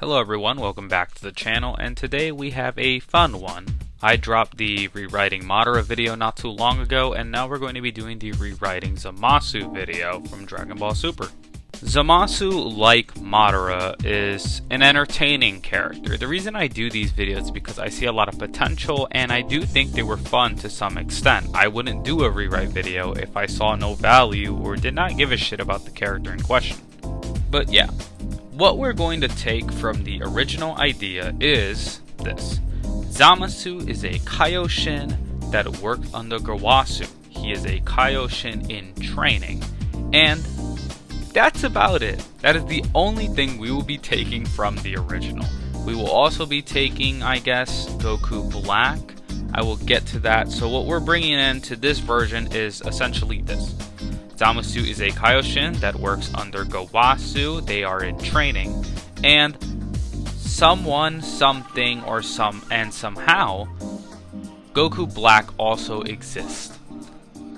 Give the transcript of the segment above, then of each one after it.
Hello everyone, welcome back to the channel, and today we have a fun one. I dropped the rewriting Madara video not too long ago, and now we're going to be doing the rewriting Zamasu video from Dragon Ball Super. Zamasu, like Madara, is an entertaining character. The reason I do these videos is because I see a lot of potential, and I do think they were fun to some extent. I wouldn't do a rewrite video if I saw no value or did not give a shit about the character in question. But yeah. What we're going to take from the original idea is this. Zamasu is a Kaioshin that worked under Gawasu. He is a Kaioshin in training. And that's about it. That is the only thing we will be taking from the original. We will also be taking, I guess, Goku Black. I will get to that. So what we're bringing into this version is essentially this. Zamasu is a Kaioshin that works under Gawasu. They are in training, and someone, something, or somehow, Goku Black also exists.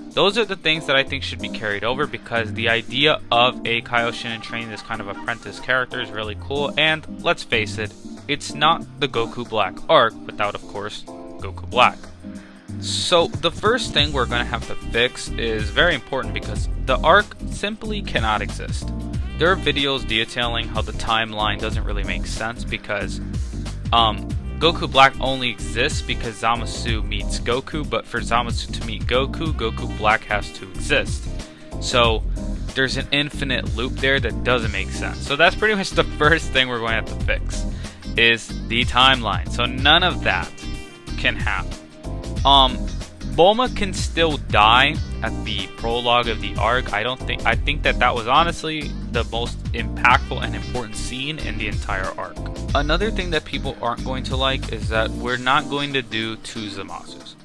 Those are the things that I think should be carried over, because the idea of a Kaioshin in training, this kind of apprentice character, is really cool. And let's face it, it's not the Goku Black arc without, of course, Goku Black. So the first thing we're going to have to fix is very important, because the arc simply cannot exist. There are videos detailing how the timeline doesn't really make sense, because Goku Black only exists because Zamasu meets Goku, but for Zamasu to meet Goku, Goku Black has to exist. So there's an infinite loop there that doesn't make sense. So that's pretty much the first thing we're going to have to fix, is the timeline. So none of that can happen. Bulma can still die at the prologue of the arc. I think that was honestly the most impactful and important scene in the entire arc. Another thing that people aren't going to like is that we're not going to do two Zamasus.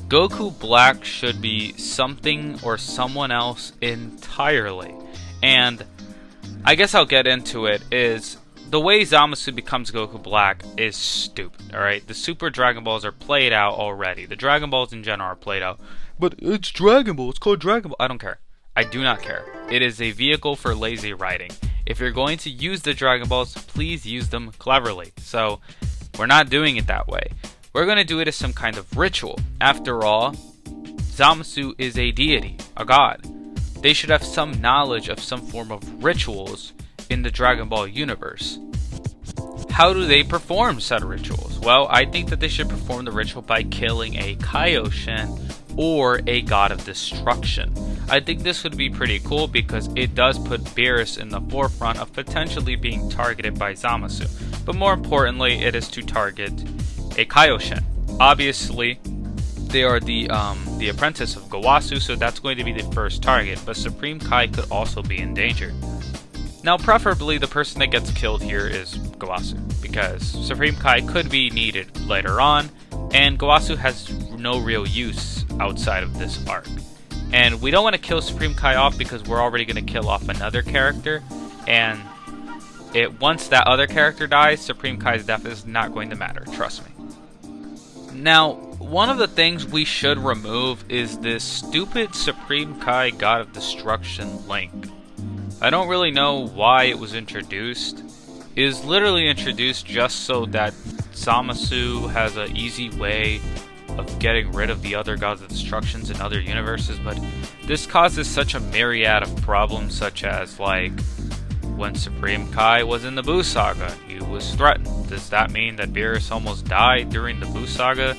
Goku Black should be something or someone else entirely. And I guess I'll get into it. Is the way Zamasu becomes Goku Black is stupid, alright? The Super Dragon Balls are played out already. The Dragon Balls in general are played out. But it's Dragon Ball, it's called Dragon Ball. I don't care. I do not care. It is a vehicle for lazy writing. If you're going to use the Dragon Balls, please use them cleverly. So, we're not doing it that way. We're going to do it as some kind of ritual. After all, Zamasu is a deity, a god. They should have some knowledge of some form of rituals in the Dragon Ball universe. How do they perform said rituals? Well, I think that they should perform the ritual by killing a Kaioshin or a god of destruction. I think this would be pretty cool, because it does put Beerus in the forefront of potentially being targeted by Zamasu. But more importantly, it is to target a Kaioshin. Obviously, they are the apprentice of Gawasu, so that's going to be the first target, but Supreme Kai could also be in danger. Now, preferably, the person that gets killed here is Gawasu, because Supreme Kai could be needed later on, and Gawasu has no real use outside of this arc. And we don't want to kill Supreme Kai off, because we're already going to kill off another character, and once that other character dies, Supreme Kai's death is not going to matter, trust me. Now, one of the things we should remove is this stupid Supreme Kai God of Destruction link. I don't really know why it was introduced. It is literally introduced just so that Zamasu has an easy way of getting rid of the other gods of destructions in other universes, but this causes such a myriad of problems, such as, like, when Supreme Kai was in the Buu Saga, he was threatened. Does that mean that Beerus almost died during the Buu Saga?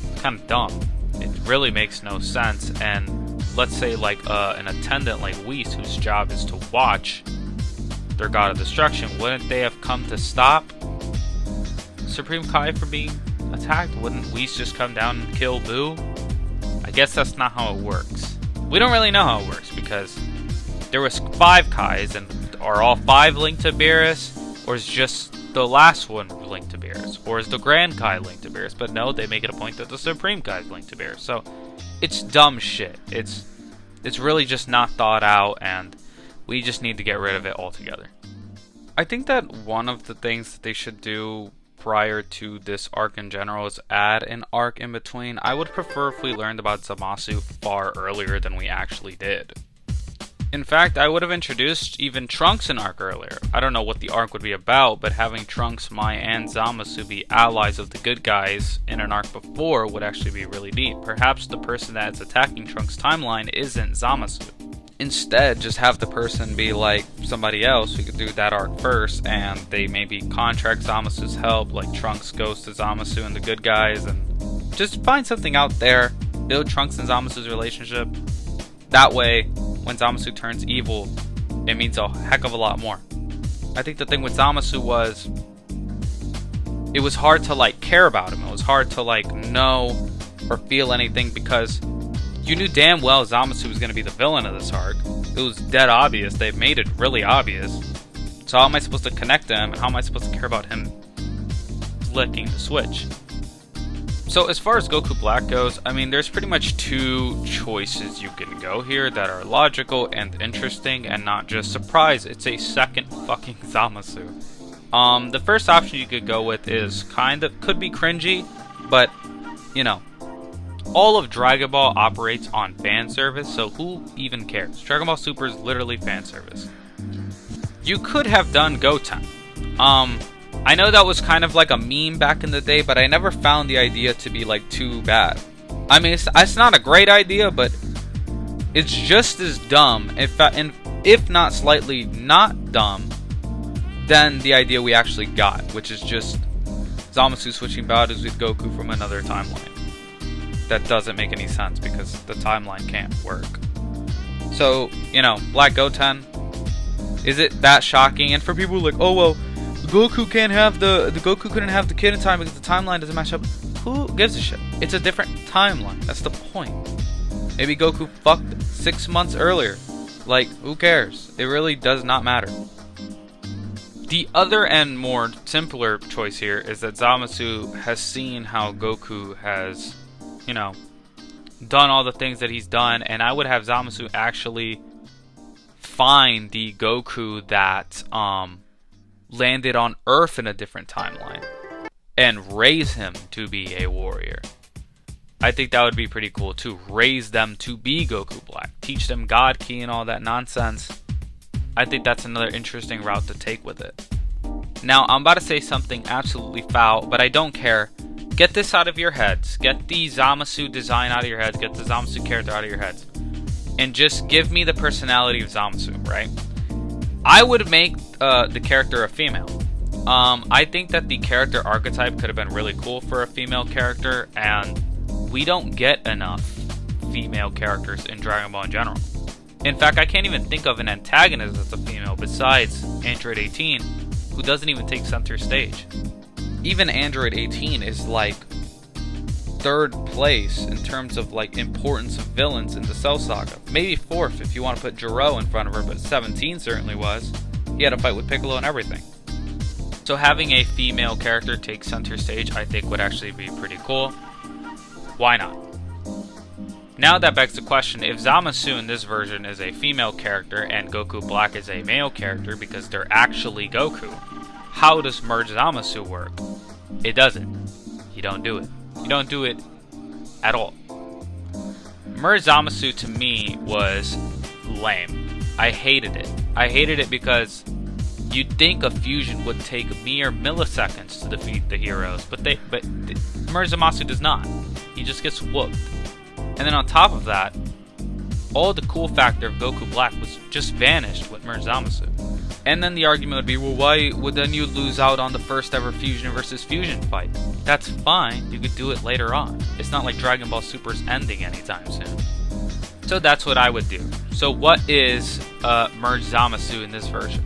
It's kind of dumb. It really makes no sense, and let's say like an attendant like Whis, whose job is to watch their god of destruction, wouldn't they have come to stop Supreme Kai from being attacked? Wouldn't Whis just come down and kill Buu? I guess that's not how it works. We don't really know how it works, because there was 5 Kais, and are all 5 linked to Beerus, or is just the last one linked to Beerus, or is the Grand Kai linked to Beerus? But no, they make it a point that the Supreme Kai is linked to Beerus. So it's dumb shit. It's really just not thought out, and we just need to get rid of it altogether. I think that one of the things that they should do prior to this arc in general is add an arc in between. I would prefer if we learned about Zamasu far earlier than we actually did. In fact, I would have introduced even Trunks an arc earlier. I don't know what the arc would be about, but having Trunks, Mai, and Zamasu be allies of the good guys in an arc before would actually be really neat. Perhaps the person that's attacking Trunks' timeline isn't Zamasu. Instead, just have the person be like somebody else who could do that arc first, and they maybe contract Zamasu's help, like Trunks goes to Zamasu and the good guys, and just find something out there, build Trunks and Zamasu's relationship. That way, when Zamasu turns evil, it means a heck of a lot more. I think the thing with Zamasu was, it was hard to like care about him. It was hard to like know or feel anything because you knew damn well Zamasu was going to be the villain of this arc. It was dead obvious. They've made it really obvious. So how am I supposed to connect them? How am I supposed to care about him flicking the switch? So as far as Goku Black goes, I mean, there's pretty much two choices you can go here that are logical and interesting and not just surprise, it's a second fucking Zamasu. The first option you could go with is could be cringy, but, you know, all of Dragon Ball operates on fan service, so who even cares? Dragon Ball Super is literally fan service. You could have done Goten. I know that was kind of like a meme back in the day, but I never found the idea to be like too bad. I mean, it's not a great idea, but it's just as dumb, if not slightly not dumb, than the idea we actually got, which is just Zamasu switching bodies with Goku from another timeline. That doesn't make any sense because the timeline can't work. So, you know, Black Goten, is it that shocking? And for people like, oh well, Goku can't have the Goku couldn't have the kid in time because the timeline doesn't match up. Who gives a shit? It's a different timeline. That's the point. Maybe Goku fucked 6 months earlier. Like, who cares? It really does not matter. The other and more simpler choice here is that Zamasu has seen how Goku has, you know, done all the things that he's done, and I would have Zamasu actually find the Goku that landed on Earth in a different timeline and raise him to be a warrior. I think that would be pretty cool to raise them to be Goku Black, teach them God Ki and all that nonsense. I think that's another interesting route to take with it. Now, I'm about to say something absolutely foul, but I don't care. Get this out of your heads. Get the Zamasu design out of your heads. Get the Zamasu character out of your heads. And just give me the personality of Zamasu, right? I would make the character a female. I think that the character archetype could have been really cool for a female character, and we don't get enough female characters in Dragon Ball in general. In fact, I can't even think of an antagonist that's a female besides Android 18, who doesn't even take center stage. Even Android 18 is like third place in terms of like importance of villains in the Cell Saga. Maybe fourth if you want to put Jiro in front of her, but 17 certainly was. He had a fight with Piccolo and everything. So having a female character take center stage I think would actually be pretty cool. Why not? Now that begs the question, if Zamasu in this version is a female character and Goku Black is a male character because they're actually Goku, how does Merge Zamasu work? It doesn't. You don't do it. You don't do it at all. Merge Zamasu to me was lame. I hated it. I hated it because you'd think a fusion would take mere milliseconds to defeat the heroes, but Merge Zamasu does not. He just gets whooped. And then on top of that, all the cool factor of Goku Black was just vanished with Merge Zamasu. And then the argument would be, well, why would then you lose out on the first ever Fusion versus Fusion fight? That's fine, you could do it later on. It's not like Dragon Ball Super's ending anytime soon. So that's what I would do. So what is Merge Zamasu in this version?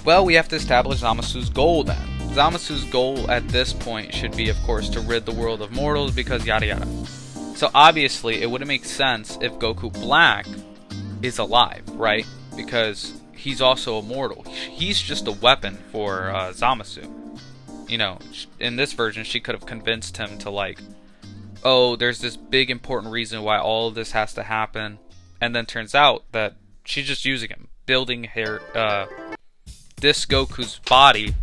Well, we have to establish Zamasu's goal then. Zamasu's goal at this point should be, of course, to rid the world of mortals because yada yada. So obviously, it wouldn't make sense if Goku Black is alive, right? Because he's also immortal. He's just a weapon for Zamasu. You know, in this version, she could have convinced him to like, oh, there's this big important reason why all of this has to happen. And then turns out that she's just using him, building her, this Goku's body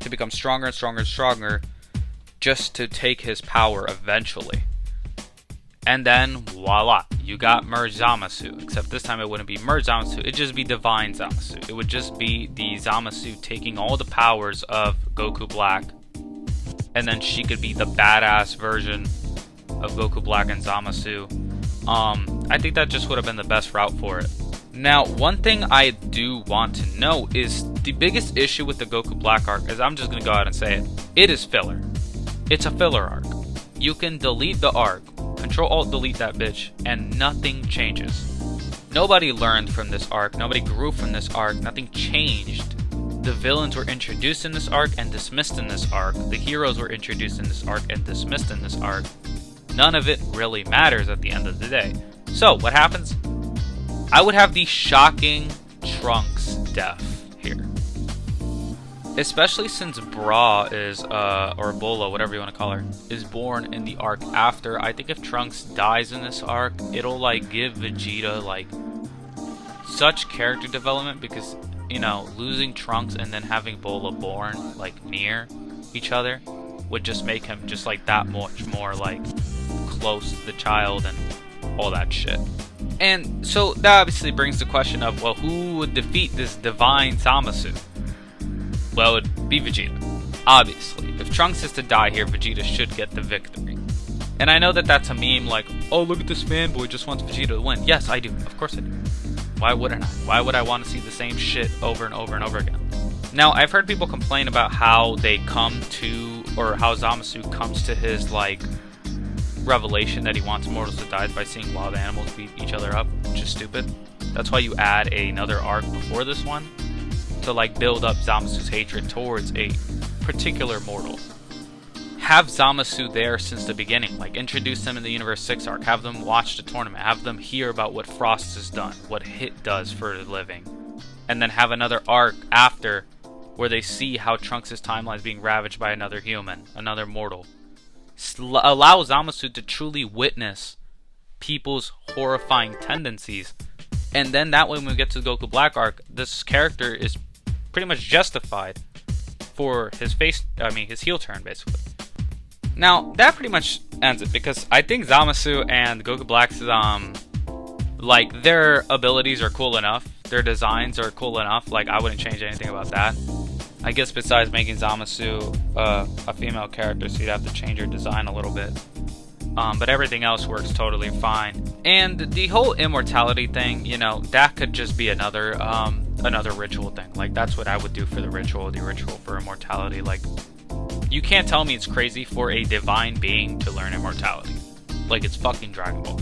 to become stronger and stronger and stronger just to take his power eventually. And then, voila, you got merged Zamasu, except this time it wouldn't be merged Zamasu, it'd just be divine Zamasu. It would just be the Zamasu taking all the powers of Goku Black, and then she could be the badass version of Goku Black and Zamasu. I think that just would have been the best route for it. Now, one thing I do want to know is the biggest issue with the Goku Black arc, is I'm just going to go out and say it, it is filler. It's a filler arc. You can delete the arc, Control-Alt-Delete that bitch, and nothing changes. Nobody learned from this arc, nobody grew from this arc, nothing changed. The villains were introduced in this arc and dismissed in this arc. The heroes were introduced in this arc and dismissed in this arc. None of it really matters at the end of the day. So, what happens? I would have the shocking Trunks death here. Especially since Bra is, or Bola, whatever you want to call her, is born in the arc after. I think if Trunks dies in this arc, it'll, like, give Vegeta, like, such character development, because, you know, losing Trunks and then having Bola born, like, near each other would just make him just, like, that much more, like, close to the child and all that shit. And so that obviously brings the question of, well, who would defeat this divine Zamasu? Well, it would be Vegeta. Obviously. If Trunks is to die here, Vegeta should get the victory. And I know that that's a meme like, oh, look at this fanboy just wants Vegeta to win. Yes, I do. Of course I do. Why wouldn't I? Why would I want to see the same shit over and over and over again? Now, I've heard people complain about how they come to, or how Zamasu comes to his, like, revelation that he wants mortals to die by seeing wild animals beat each other up, which is stupid. That's why you add another arc before this one, to, like, build up Zamasu's hatred towards a particular mortal. Have Zamasu there since the beginning, like, introduce them in the Universe 6 arc, have them watch the tournament, have them hear about what Frost has done, what Hit does for a living, and then have another arc after where they see how Trunks' timeline is being ravaged by another human, another mortal. Allow Zamasu to truly witness people's horrifying tendencies, and then that way when we get to the Goku Black arc, this character is pretty much justified for his his heel turn, basically. Now, that pretty much ends it, because I think Zamasu and Goku Black's, like, their abilities are cool enough, their designs are cool enough, like, I wouldn't change anything about that. I guess besides making Zamasu a female character, so you'd have to change her design a little bit. But everything else works totally fine. And the whole immortality thing, you know, that could just be another ritual thing. Like, that's what I would do for the ritual for immortality. Like, you can't tell me it's crazy for a divine being to learn immortality. Like, it's fucking Dragon Ball.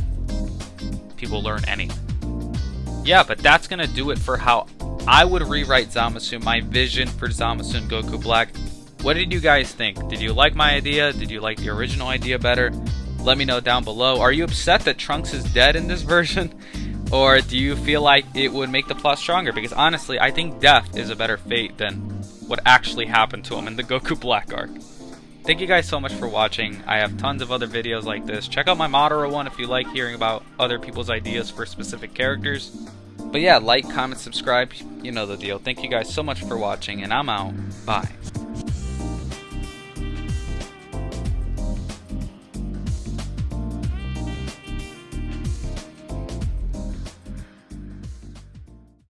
People learn anything. Yeah, but that's gonna do it for how I would rewrite Zamasu, my vision for Zamasu and Goku Black. What did you guys think? Did you like my idea? Did you like the original idea better? Let me know down below. Are you upset that Trunks is dead in this version? Or do you feel like it would make the plot stronger? Because honestly, I think death is a better fate than what actually happened to him in the Goku Black arc. Thank you guys so much for watching. I have tons of other videos like this. Check out my Madara one if you like hearing about other people's ideas for specific characters. But yeah, like, comment, subscribe, you know the deal. Thank you guys so much for watching, and I'm out. Bye.